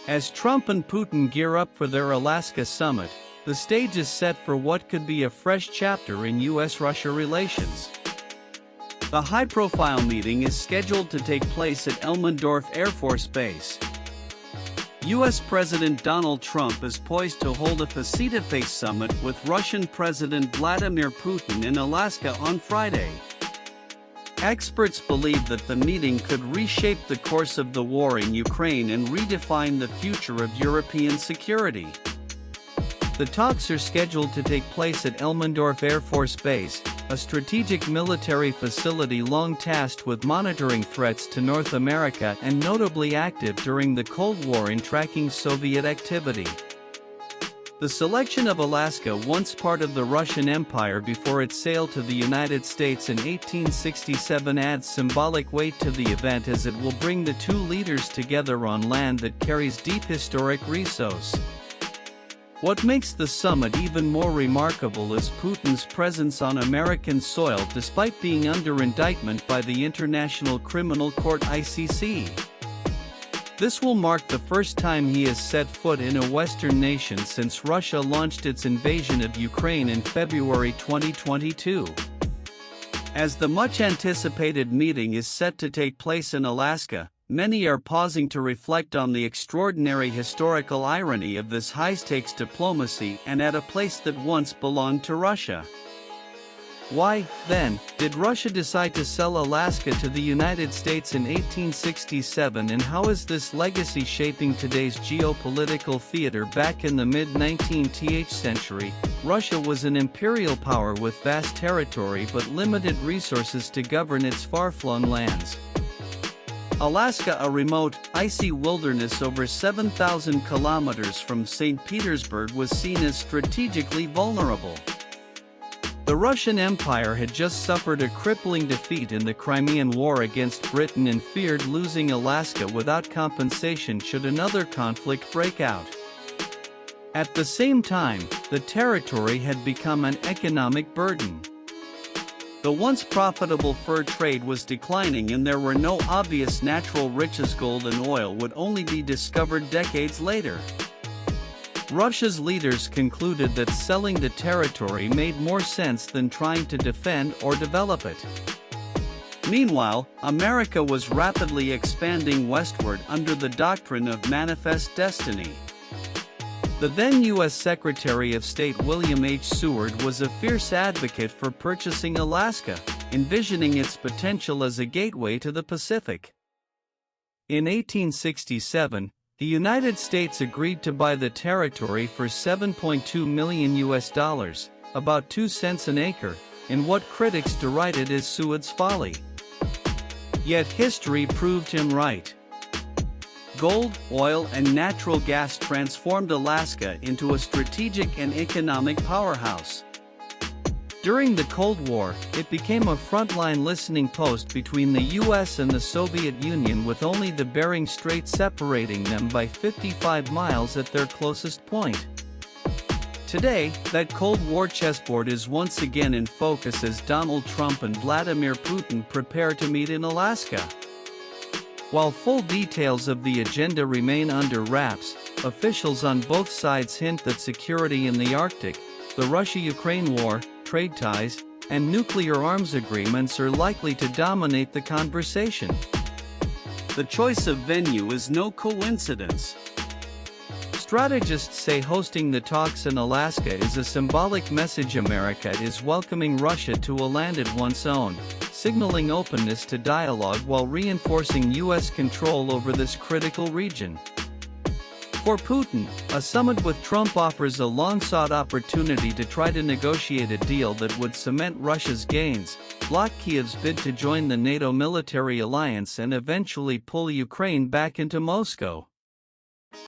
As Trump and Putin gear up for their Alaska summit, the stage is set for what could be a fresh chapter in U.S.-Russia relations. The high-profile meeting is scheduled to take place at Elmendorf Air Force Base. U.S. President Donald Trump is poised to hold a face-to-face summit with Russian President Vladimir Putin in Alaska on Friday. Experts believe that the meeting could reshape the course of the war in Ukraine and redefine the future of European security. The talks are scheduled to take place at Elmendorf Air Force Base, a strategic military facility long tasked with monitoring threats to North America and notably active during the Cold War in tracking Soviet activity. The selection of Alaska, once part of the Russian Empire before it sailed to the United States in 1867, adds symbolic weight to the event as it will bring the two leaders together on land that carries deep historic resources. What makes the summit even more remarkable is Putin's presence on American soil despite being under indictment by the International Criminal Court (ICC). This will mark the first time he has set foot in a Western nation since Russia launched its invasion of Ukraine in February 2022. As the much-anticipated meeting is set to take place in Alaska, many are pausing to reflect on the extraordinary historical irony of this high-stakes diplomacy and at a place that once belonged to Russia. Why, then, did Russia decide to sell Alaska to the United States in 1867, and how is this legacy shaping today's geopolitical theater? Back in the mid-19th century, Russia was an imperial power with vast territory but limited resources to govern its far-flung lands. Alaska, a remote, icy wilderness over 7,000 kilometers from St. Petersburg, was seen as strategically vulnerable. The Russian Empire had just suffered a crippling defeat in the Crimean War against Britain and feared losing Alaska without compensation should another conflict break out. At the same time, the territory had become an economic burden. The once profitable fur trade was declining and there were no obvious natural riches. Gold and oil would only be discovered decades later. Russia's leaders concluded that selling the territory made more sense than trying to defend or develop it. Meanwhile, America was rapidly expanding westward under the doctrine of manifest destiny. The then U.S. Secretary of State William H. Seward was a fierce advocate for purchasing Alaska, envisioning its potential as a gateway to the Pacific. In 1867, the United States agreed to buy the territory for $7.2 million, about 2 cents an acre, in what critics derided as Seward's folly. Yet history proved him right. Gold, oil, and natural gas transformed Alaska into a strategic and economic powerhouse. During the Cold War, it became a frontline listening post between the U.S. and the Soviet Union, with only the Bering Strait separating them by 55 miles at their closest point. Today, that Cold War chessboard is once again in focus as Donald Trump and Vladimir Putin prepare to meet in Alaska. While full details of the agenda remain under wraps, officials on both sides hint that security in the Arctic, the Russia-Ukraine war, trade ties, and nuclear arms agreements are likely to dominate the conversation. The choice of venue is no coincidence. Strategists say hosting the talks in Alaska is a symbolic message. America is welcoming Russia to a land it once owned, signaling openness to dialogue while reinforcing U.S. control over this critical region. For Putin, a summit with Trump offers a long-sought opportunity to try to negotiate a deal that would cement Russia's gains, block Kiev's bid to join the NATO military alliance, and eventually pull Ukraine back into Moscow.